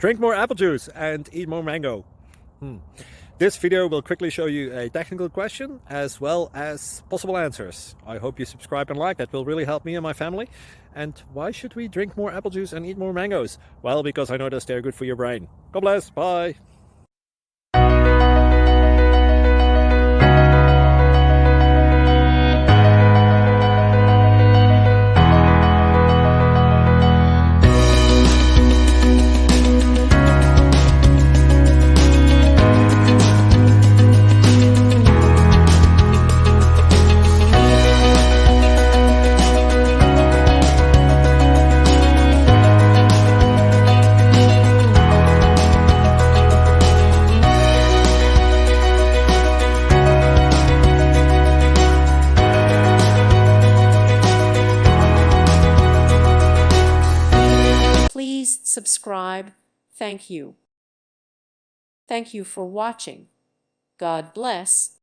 Drink more apple juice and eat more mango. This video will quickly show you a technical question as well as possible answers. I hope you subscribe and like, that will really help me and my family. And why should we drink more apple juice and eat more mangoes? Well, because I noticed they're good for your brain. God bless, bye. Please subscribe. Thank you. Thank you for watching. God bless.